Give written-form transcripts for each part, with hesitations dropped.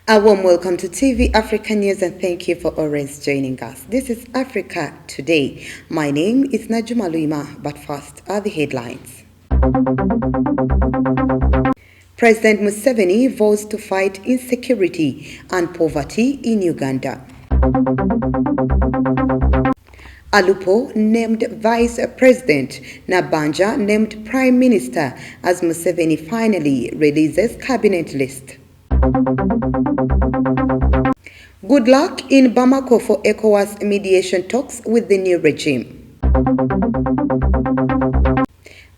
A warm welcome to TV Africa News and thank you for always joining us. This is Africa Today. My name is Najuma Luima, but first are the headlines. President Museveni vows to fight insecurity and poverty in Uganda. Alupo named Vice President, Nabanja named Prime Minister as Museveni finally releases cabinet list. Good luck in Bamako for ECOWAS mediation talks with the new regime.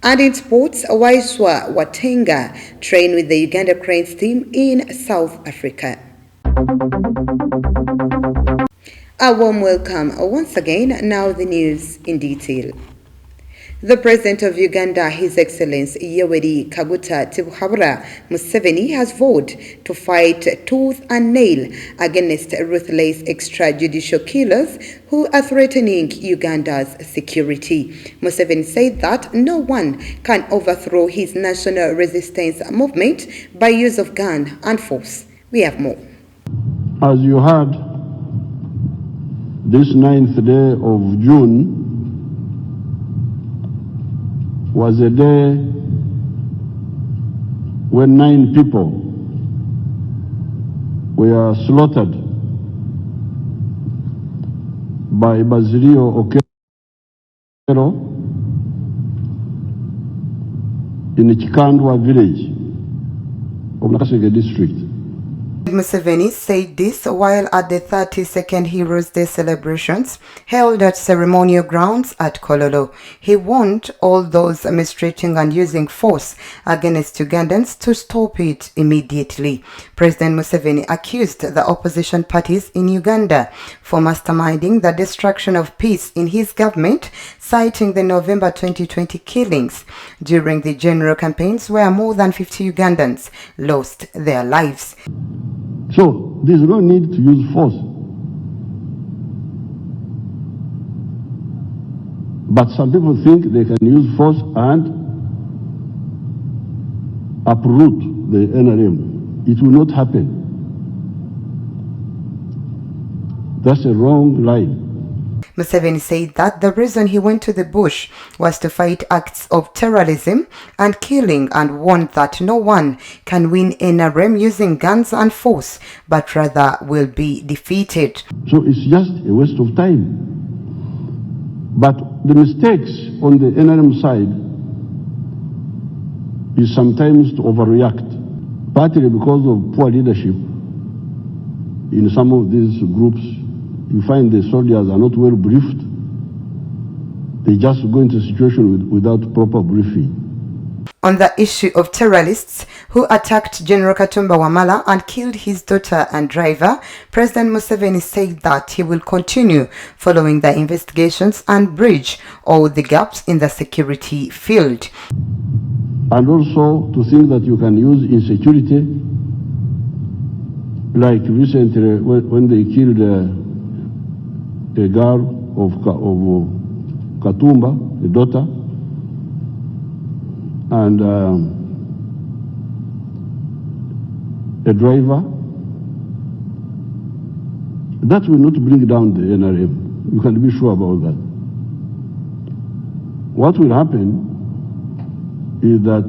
And in sports, Waiswa Watenga train with the Uganda Cranes team in South Africa. A warm welcome once again. Now the news in detail. The President of Uganda, His Excellency Yoweri Kaguta Tibuhaburra Museveni, has vowed to fight tooth and nail against ruthless extrajudicial killers who are threatening Uganda's security. Museveni said that no one can overthrow his national resistance movement by use of gun and force. We have more. As you heard, this 9th day of June was a day when 9 people were slaughtered by Basilio Okero in the Chikandwa village of Nakaseke district. Museveni said this while at the 32nd Heroes Day celebrations held at ceremonial grounds at Kololo. He warned all those mistreating and using force against Ugandans to stop it immediately. President Museveni accused the opposition parties in Uganda for masterminding the destruction of peace in his government, citing the November 2020 killings during the general campaigns where more than 50 Ugandans lost their lives. So there's no need to use force. But some people think they can use force and uproot the NRM. It will not happen. That's a wrong line. Museveni said that the reason he went to the bush was to fight acts of terrorism and killing, and warned that no one can win NRM using guns and force, but rather will be defeated. So it's just a waste of time. But the mistakes on the NRM side is sometimes to overreact, partly because of poor leadership in some of these groups. You find the soldiers are not well briefed. They just go into a situation without proper briefing. On the issue of terrorists who attacked General Katumba Wamala and killed his daughter and driver, President Museveni said that he will continue following the investigations and bridge all the gaps in the security field. And also to think that you can use insecurity, like recently when they killed a girl of Katumba, a daughter, and a driver. That will not bring down the NRM. You can be sure about that. What will happen is that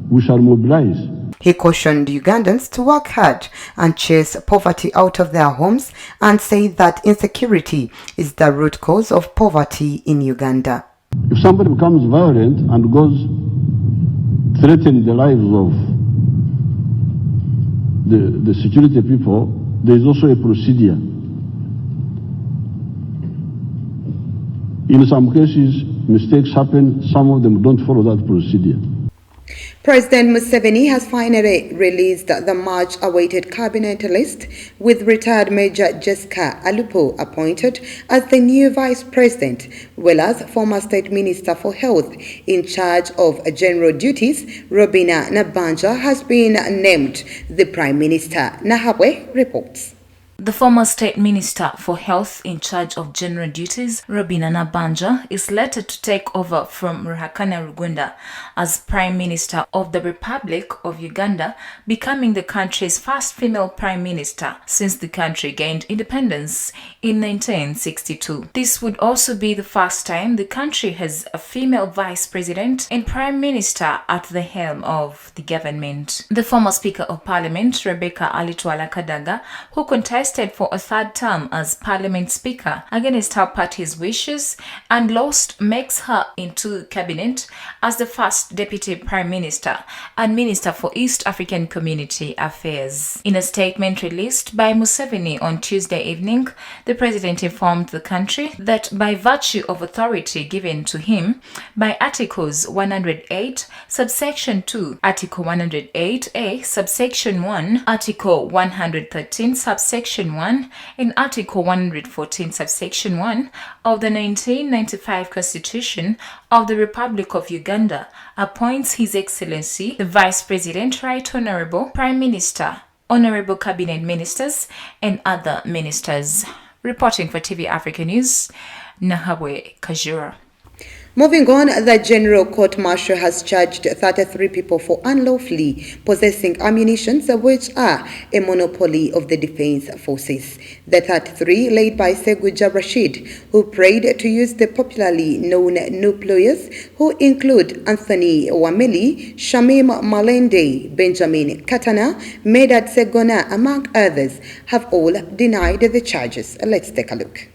we shall mobilize. He cautioned Ugandans to work hard and chase poverty out of their homes, and said that insecurity is the root cause of poverty in Uganda. If somebody becomes violent and goes threatening the lives of the security people, there is also a procedure. In some cases, mistakes happen. Some of them don't follow that procedure. President Museveni has finally released the much-awaited cabinet list, with retired Major Jessica Alupo appointed as the new vice president, well as former state minister for health in charge of general duties. Robina Nabanja has been named the prime minister. Nahabwe reports. The former State Minister for Health in charge of general duties, Robinah Nabbanja, is slated to take over from Ruhakana Rugunda as Prime Minister of the Republic of Uganda, becoming the country's first female Prime Minister since the country gained independence in 1962. This would also be the first time the country has a female Vice President and Prime Minister at the helm of the government. The former Speaker of Parliament, Rebecca Alitwala Kadaga, who contested for a third term as Parliament Speaker against her party's wishes and lost, makes her into cabinet as the first Deputy Prime Minister and Minister for East African Community Affairs. In a statement released by Museveni on Tuesday evening, the president informed the country that by virtue of authority given to him by Articles 108, subsection 2, Article 108A, subsection 1, Article 113, subsection 1, and Article 114, subsection 1 of the 1995 Constitution of the Republic of Uganda, appoints His Excellency the Vice President, Right Honorable Prime Minister, Honorable Cabinet Ministers, and other ministers. Reporting for TV Africa News, Nahabwe Kajura. Moving on, the General Court Martial has charged 33 people for unlawfully possessing ammunition, which are a monopoly of the Defense Forces. The 33, led by Seguja Rashid, who prayed to use the popularly known nucleus, who include Anthony Wameli, Shamim Malende, Benjamin Katana, Medad Segona, among others, have all denied the charges. Let's take a look.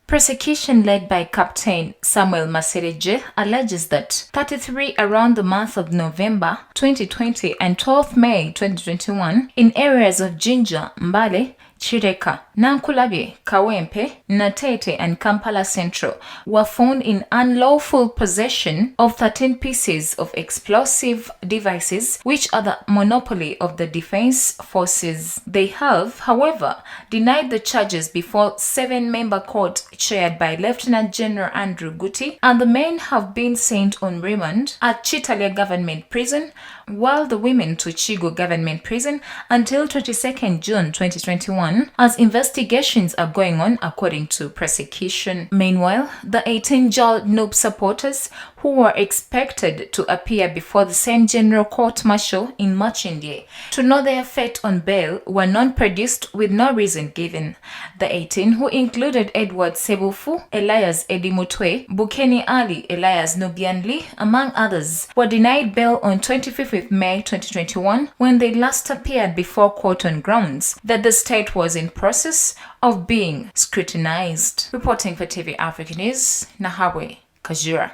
Prosecution led by Captain Samuel Masereje alleges that 33 around the month of November 2020 and 12th May 2021 in areas of Jinja, Mbale, Chireka, Nankulabi, Kawempe, Natete, and Kampala Central were found in unlawful possession of 13 pieces of explosive devices, which are the monopoly of the Defense Forces. They have, however, denied the charges before 7-member court chaired by Lieutenant General Andrew Guti, and the men have been sent on remand at Chitalia Government Prison, while the women to Chigo Government Prison until 22nd June 2021, as investigations are going on according to prosecution. Meanwhile, the 18 Jal Noob supporters who were expected to appear before the same General Court Martial in Machindie to know their fate on bail were non-produced with no reason given. The 18, who included Edward Sebufu, Elias Edimutwe, Bukeni Ali, Elias Nubianli, among others, were denied bail on 25th May 2021 when they last appeared before court on grounds that the state was in process of being scrutinized. Reporting for TV Africa News, Nahabwe Kajura.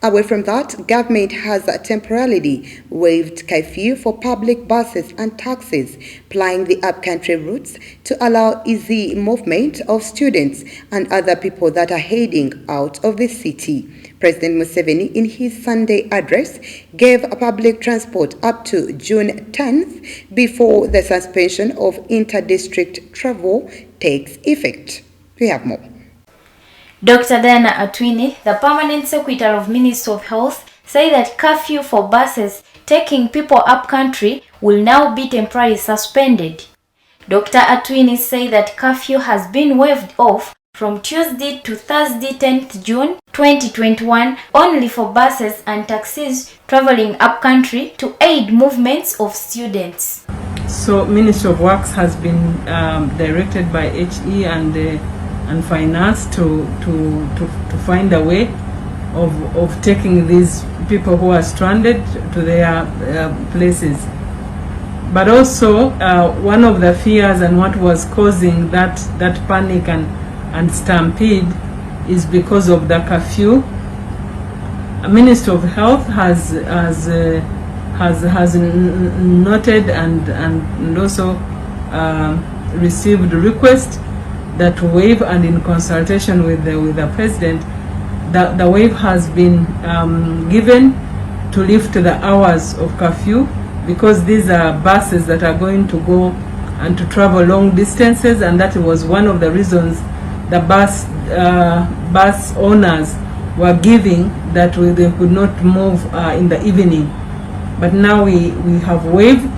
Away from that, government has temporarily waived curfew for public buses and taxis plying the upcountry routes to allow easy movement of students and other people that are heading out of the city. President Museveni, in his Sunday address, gave public transport up to June 10th before the suspension of inter-district travel takes effect. We have more. Dr. Diana Atwini, the Permanent Secretary of Ministry of Health, said that curfew for buses taking people up country will now be temporarily suspended. Dr. Atwini said that curfew has been waived off from Tuesday to Thursday 10th June 2021 only for buses and taxis traveling up country to aid movements of students. So Ministry of Works has been directed by HE and Finance to find a way of taking these people who are stranded to their places. But also one of the fears and what was causing that panic and stampede is because of the curfew. Ministry of Health has noted and also received requests that waive, and in consultation with the president, the waive has been given to lift the hours of curfew, because these are buses that are going to go and to travel long distances, and that was one of the reasons the bus owners were giving, that they could not move in the evening. But now we have waived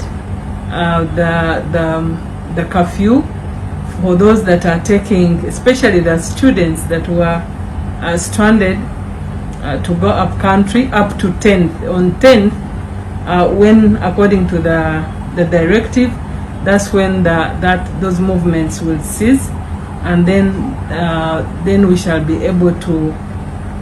the curfew for those that are taking, especially the students that were stranded to go up country up to 10th. On 10th, when according to the directive, that's when those movements will cease, and then we shall be able to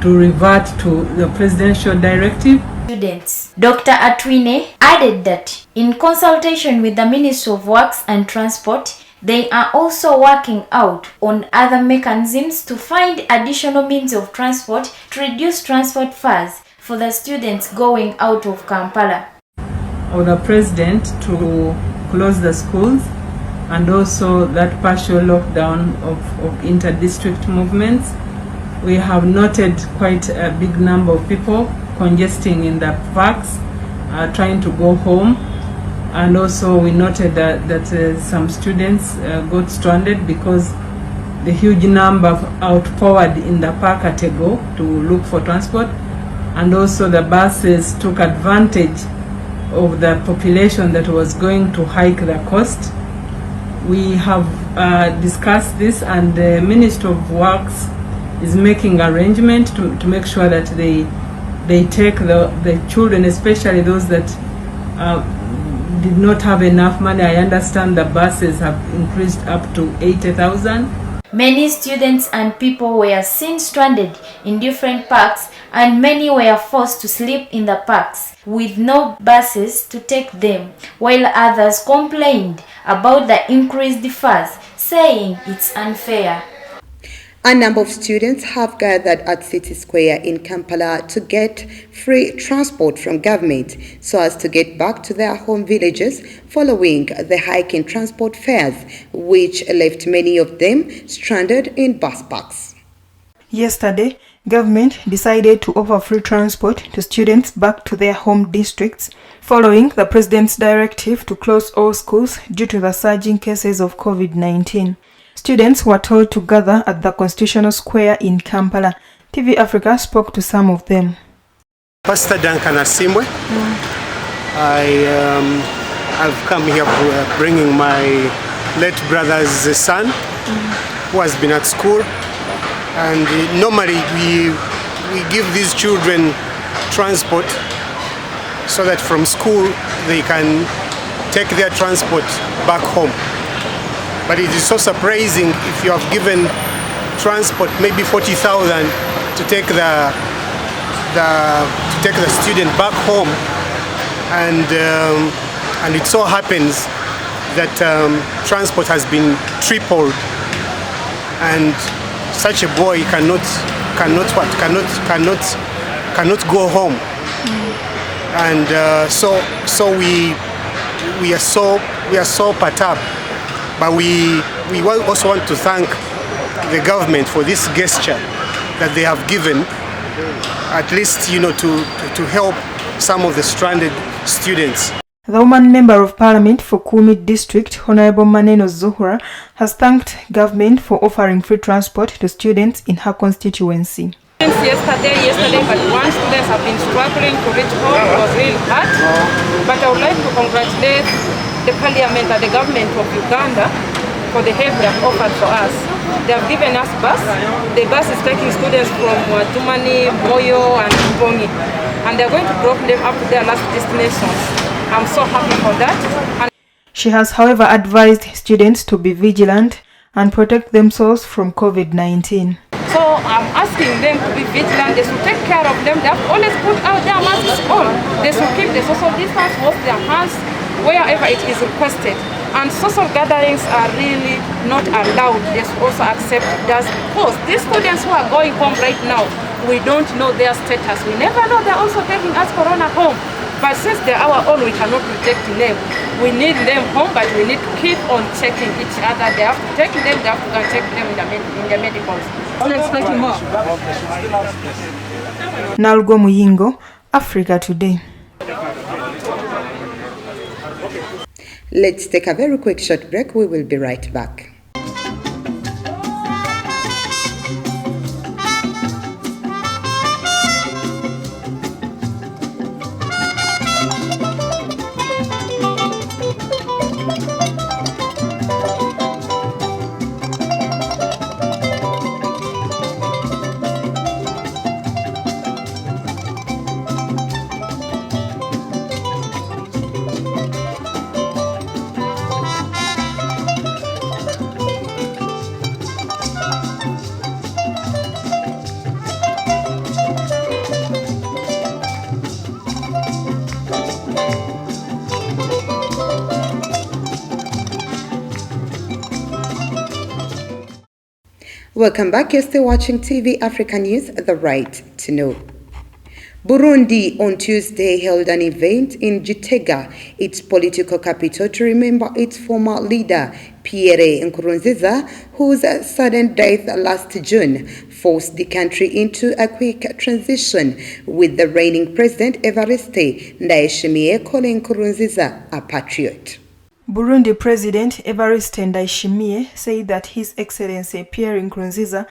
revert to the presidential directive. Students. Dr. Atwine added that in consultation with the Ministry of Works and Transport, they are also working out on other mechanisms to find additional means of transport to reduce transport fares for the students going out of Kampala. Of the president to close the schools, and also that partial lockdown of inter-district movements. We have noted quite a big number of people congesting in the parks, trying to go home, and also we noted that some students got stranded because the huge number outpowered in the park at Tego to look for transport, and also the buses took advantage of the population that was going to hike the coast. We have discussed this, and the Ministry of Works is making arrangement to make sure that they take the children, especially those that did not have enough money. I understand the buses have increased up to 80,000. Many students and people were seen stranded in different parks, and many were forced to sleep in the parks with no buses to take them, while others complained about the increased fares, saying it's unfair. A number of students have gathered at City Square in Kampala to get free transport from government so as to get back to their home villages following the hike in transport fares, which left many of them stranded in bus parks. Yesterday, government decided to offer free transport to students back to their home districts following the president's directive to close all schools due to the surging cases of COVID-19. Students were told to gather at the Constitutional Square in Kampala. TV Africa spoke to some of them. Pastor Duncan Asimwe. I've come here bringing my late brother's son who has been at school. And normally we give these children transport so that from school they can take their transport back home. But it is so surprising if you have given transport, maybe 40,000 to take the student back home, and it so happens that transport has been tripled, and such a boy cannot go home, and so we are so perturbed. But we also want to thank the government for this gesture that they have given, at least to help some of the stranded students. The woman member of parliament for Kumi district, Honorable Maneno Zuhura, has thanked government for offering free transport to students in her constituency. Since yesterday, but one students have been struggling to reach home. It was really hard. But I would like to congratulate the parliament and the government of Uganda for the help they have offered for us. They have given us bus. The bus is taking students from Tumani, Moyo and Mbongi, and they are going to drop them up to their last destinations. I'm so happy for that. She has, however, advised students to be vigilant and protect themselves from COVID-19. So I'm asking them to be vigilant. They should take care of them. They have to always put out their masks on. They should keep the social distance, wash their hands wherever it is requested. And social gatherings are really not allowed. They should also accept that, because these students who are going home right now, we don't know their status. We never know they're also taking us corona home. But since they're our own, we cannot protect them. We need them home, but we need to keep on checking each other. They have to take them, they have to go and check them in the medicals. Expecting more. Nalgo Muyingo, Africa Today. Let's take a very quick short break. We will be right back. Welcome back. You're still watching TV Africa News, The Right to Know. Burundi on Tuesday held an event in Gitega, its political capital, to remember its former leader, Pierre Nkurunziza, whose sudden death last June forced the country into a quick transition, with the reigning president Evariste Ndayishimiye calling Nkurunziza a patriot. Burundi President Evariste Ndayishimiye said that His Excellency Pierre Nkurunziza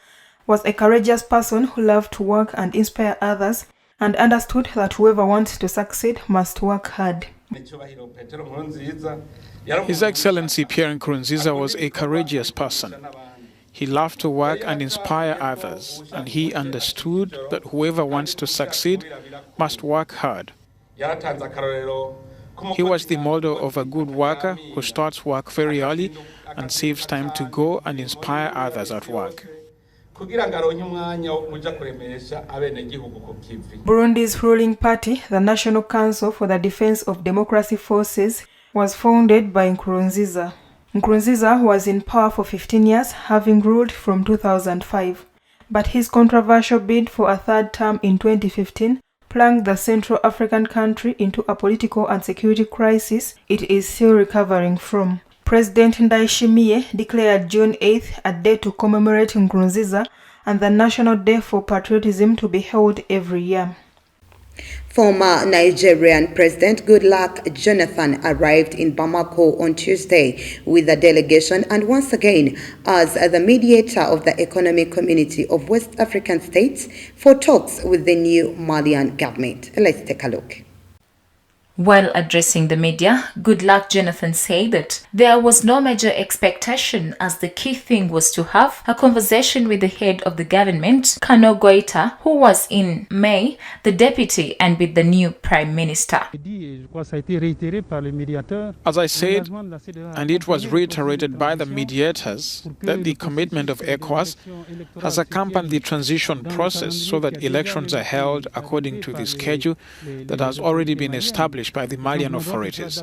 was a courageous person who loved to work and inspire others, and understood that whoever wants to succeed must work hard. His Excellency Pierre Nkurunziza was a courageous person. He loved to work and inspire others, and he understood that whoever wants to succeed must work hard. He was the model of a good worker who starts work very early and saves time to go and inspire others at work. Burundi's ruling party, the National Council for the Defense of Democracy Forces, was founded by Nkurunziza. Nkurunziza was in power for 15 years, having ruled from 2005. But his controversial bid for a third term in 2015 plunged the Central African country into a political and security crisis it is still recovering from. President Ndayishimiye declared June 8th a day to commemorate Nkurunziza and the National Day for Patriotism to be held every year. Former Nigerian President Goodluck Jonathan arrived in Bamako on Tuesday with a delegation and once again as the mediator of the Economic Community of West African States for talks with the new Malian government. Let's take a look. While addressing the media, Goodluck Jonathan said that there was no major expectation, as the key thing was to have a conversation with the head of the government, Kano Goita, who was in May the deputy, and with the new prime minister. As I said, and it was reiterated by the mediators, that the commitment of ECOWAS has accompanied the transition process so that elections are held according to the schedule that has already been established by the Malian authorities.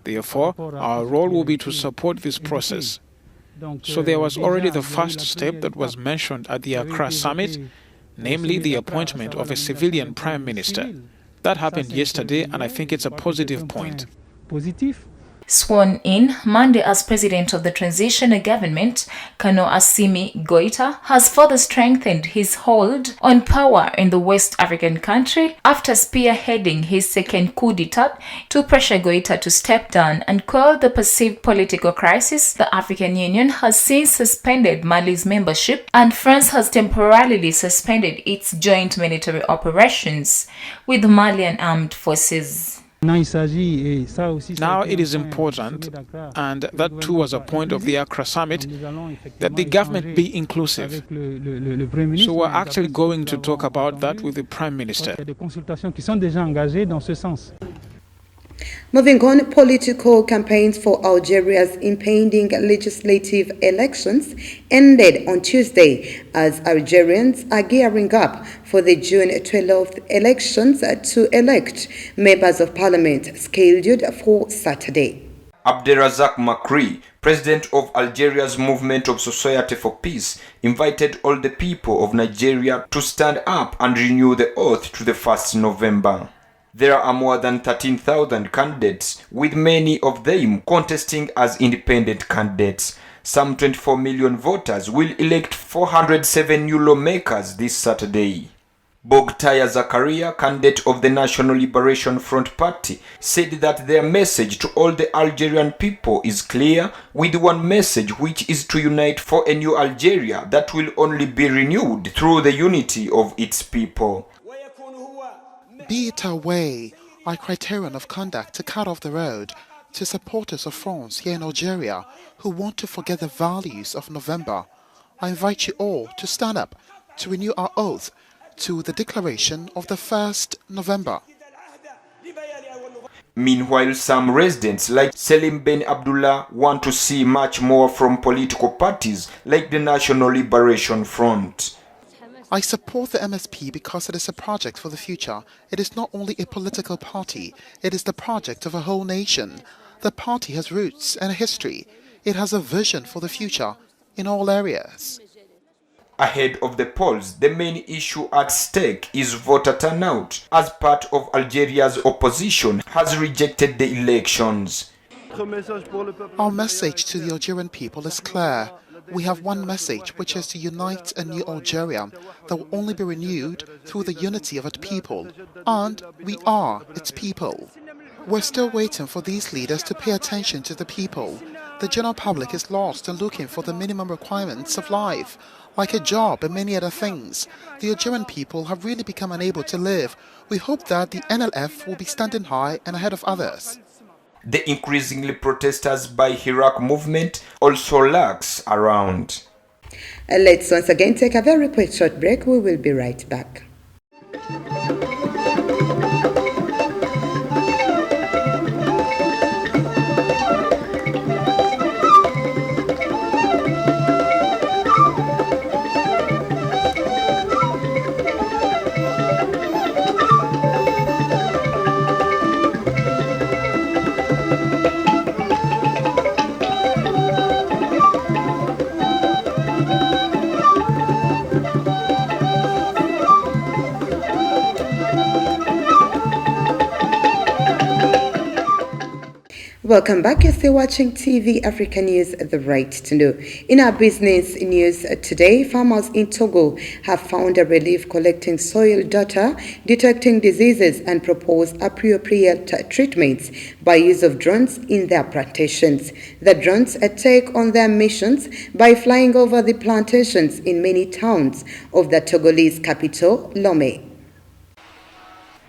Therefore, our role will be to support this process. So there was already the first step that was mentioned at the Accra summit, namely the appointment of a civilian prime minister. That happened yesterday, and I think it's a positive point. Sworn in Monday as president of the transitional government, Kano Assimi Goita has further strengthened his hold on power in the West African country after spearheading his second coup d'etat to pressure Goita to step down and quell the perceived political crisis. The African Union has since suspended Mali's membership, and France has temporarily suspended its joint military operations with Malian armed forces. Now it is important, and that too was a point of the Accra summit, that the government be inclusive. So we're actually going to talk about that with the Prime Minister. Moving on, political campaigns for Algeria's impending legislative elections ended on Tuesday as Algerians are gearing up for the June 12th elections to elect members of parliament scheduled for Saturday. Abdelrazak Makri, president of Algeria's Movement of Society for Peace, invited all the people of Nigeria to stand up and renew the oath to the 1st November. There are more than 13,000 candidates, with many of them contesting as independent candidates. Some 24 million voters will elect 407 new lawmakers this Saturday. Bogtaya Zakaria, candidate of the National Liberation Front Party, said that their message to all the Algerian people is clear, with one message, which is to unite for a new Algeria that will only be renewed through the unity of its people. Be it our way, our criterion of conduct to cut off the road to supporters of France here in Algeria who want to forget the values of November. I invite you all to stand up to renew our oath to the declaration of the 1st November. Meanwhile, some residents like Selim Ben Abdullah want to see much more from political parties like the National Liberation Front. I support the MSP because it is a project for the future. It is not only a political party, it is the project of a whole nation. The party has roots and a history. It has a vision for the future in all areas. Ahead of the polls, the main issue at stake is voter turnout, as part of Algeria's opposition has rejected the elections. Our message to the Algerian people is clear. We have one message, which is to unite a new Algeria that will only be renewed through the unity of its people. And we are its people. We're still waiting for these leaders to pay attention to the people. The general public is lost and looking for the minimum requirements of life, like a job and many other things. The Algerian people have really become unable to live. We hope that the NLF will be standing high and ahead of others. The increasingly protesters by Hirak movement also lurks around. Let's once again take a very quick short break. We will be right back. Welcome back. You're still watching TV Africa News, The Right to Know. In our business news today, farmers in Togo have found a relief collecting soil data, detecting diseases, and propose appropriate treatments by use of drones in their plantations. The drones take on their missions by flying over the plantations in many towns of the Togolese capital, Lomé.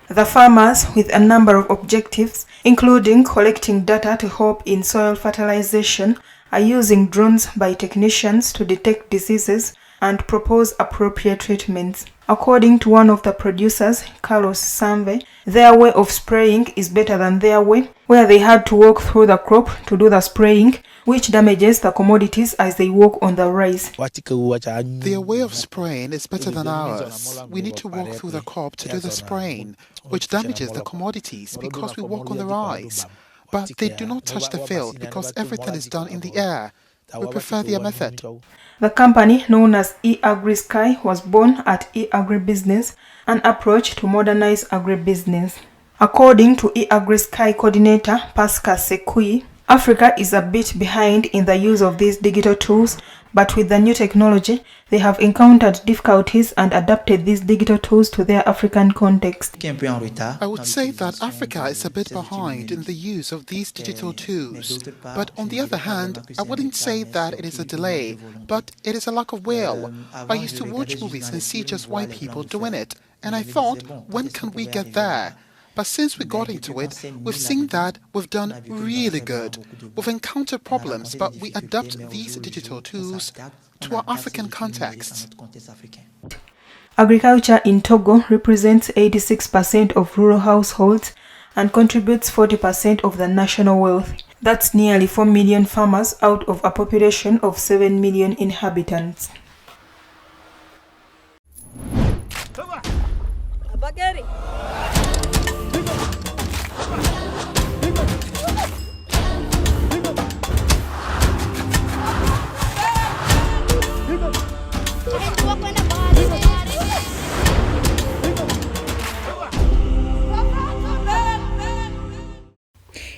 The farmers, with a number of objectives, including collecting data to help in soil fertilization, are using drones by technicians to detect diseases and propose appropriate treatments. According to one of the producers, Carlos Sanve, their way of spraying is better than their way, where they had to walk through the crop to do the spraying, which damages the commodities as they walk on the rice. Their way of spraying is better than ours. We need to walk through the crop to do the spraying, which damages the commodities because we walk on the rice. But they do not touch the field because everything is done in the air. We prefer their method. The company, known as eAgriSky, was born at eAgribusiness, an approach to modernize agribusiness. According to eAgriSky coordinator Pascal Sekui, Africa is a bit behind in the use of these digital tools, but with the new technology, they have encountered difficulties and adapted these digital tools to their African context. I would say that Africa is a bit behind in the use of these digital tools. But on the other hand, I wouldn't say that it is a delay, but it is a lack of will. I used to watch movies and see just white people doing it, and I thought, when can we get there? But since we got into it, we've seen that we've done really good. We've encountered problems, but we adapt these digital tools to our African contexts. Agriculture in Togo represents 86% of rural households and contributes 40% of the national wealth. That's nearly 4 million farmers out of a population of 7 million inhabitants.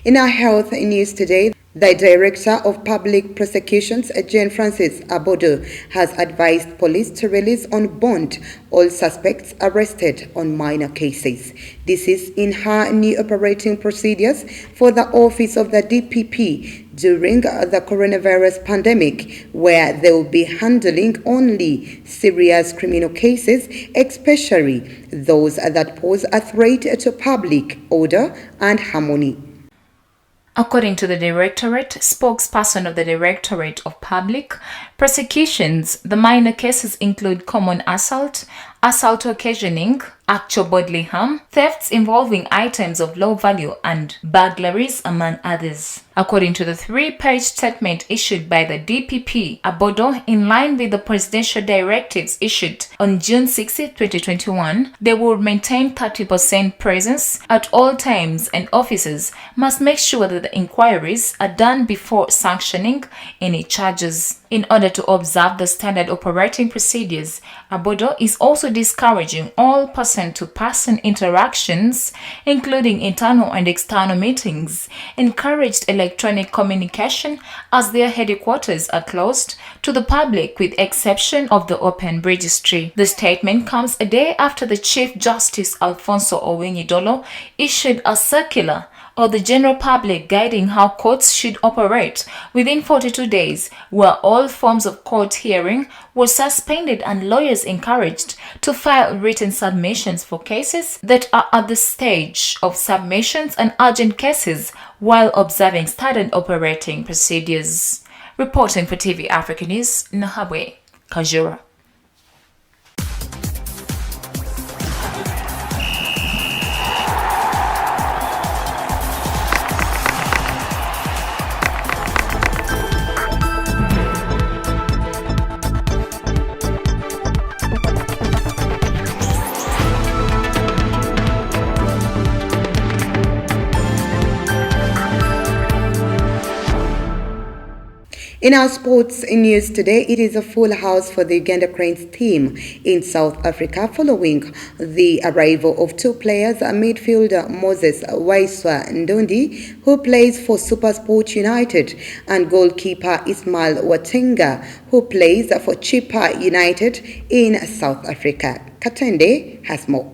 In our health news today, the Director of Public Prosecutions, Jane Francis Abodo, has advised police to release on bond all suspects arrested on minor cases. This is in her new operating procedures for the office of the DPP during the coronavirus pandemic, where they will be handling only serious criminal cases, especially those that pose a threat to public order and harmony. According to the Directorate, spokesperson of the Directorate of Public Prosecutions, the minor cases include common assault, assault occasioning actual bodily harm, thefts involving items of low value, and burglaries, among others. According to the 3-page statement issued by the DPP, Abodo, in line with the presidential directives issued on June 6, 2021, they will maintain 30% presence at all times, and officers must make sure that the inquiries are done before sanctioning any charges. In order to observe the standard operating procedures, Abodo is also discouraging all person-to-person interactions, including internal and external meetings, encouraged electronic communication as their headquarters are closed to the public with exception of the open registry. The statement comes a day after the Chief Justice Alfonso Owiny-Dolo issued a circular or the general public guiding how courts should operate within 42 days, where all forms of court hearing were suspended and lawyers encouraged to file written submissions for cases that are at the stage of submissions and urgent cases while observing standard operating procedures. Reporting for TV Africa News, Nahabwe Kajura. In our sports news today, it is a full house for the Uganda Cranes team in South Africa following the arrival of two players, midfielder Moses Waiswa Ndondi, who plays for SuperSport United, and goalkeeper Ismail Watenga, who plays for Chippa United in South Africa. Katende has more.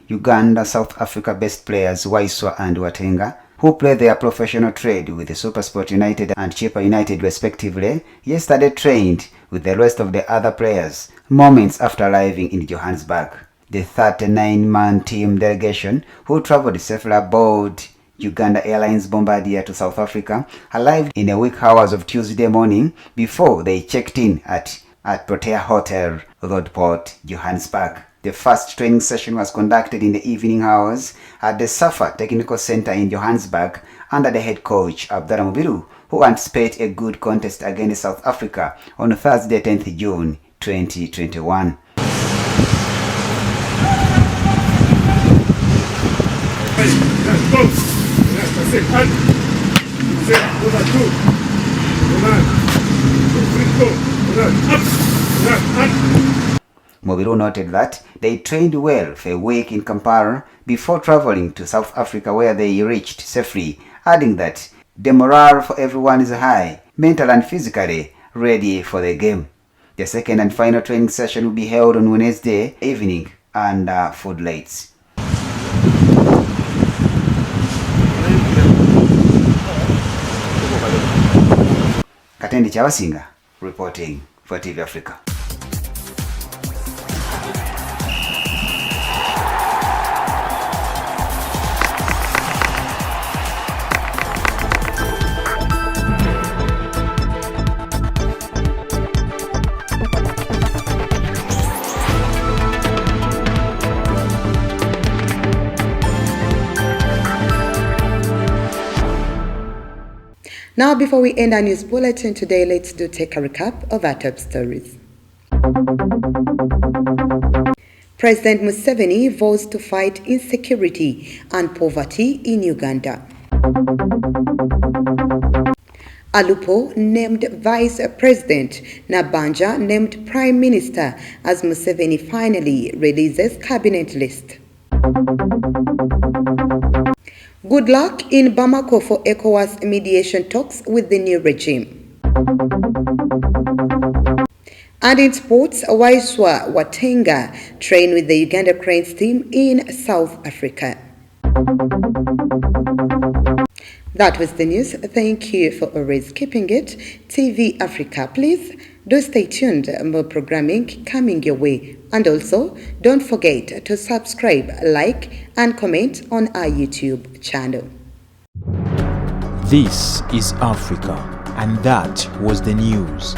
Uganda-South Africa-based players Waiswa and Watenga, who play their professional trade with the SuperSport United and Chippa United respectively, yesterday trained with the rest of the other players moments after arriving in Johannesburg. The 39-man team delegation, who traveled safely aboard Uganda Airlines Bombardier to South Africa, arrived in the weak hours of Tuesday morning before they checked in at Protea Hotel, Roadport, Johannesburg. The first training session was conducted in the evening hours at the SAFA Technical Center in Johannesburg under the head coach Abdallah Mubiru, who anticipates a good contest against South Africa on Thursday, 10th June 2021. Mubiru noted that they trained well for a week in Kampala before traveling to South Africa, where they reached safely, adding that the morale for everyone is high, mental and physically ready for the game. The second and final training session will be held on Wednesday evening under floodlights. Katendi Chawasinga reporting for TV Africa. Now, before we end our news bulletin today, let's take a recap of our top stories. President Museveni vows to fight insecurity and poverty in Uganda. Alupo named Vice President, Nabanja named Prime Minister as Museveni finally releases cabinet list. Good luck in Bamako for ECOWAS mediation talks with the new regime. And in sports, Waiswa Watenga train with the Uganda Cranes team in South Africa. That was the news. Thank you for always keeping it TV Africa. Please do stay tuned. More programming coming your way. And also, don't forget to subscribe, like, and comment on our YouTube channel. This is Africa, and that was the news.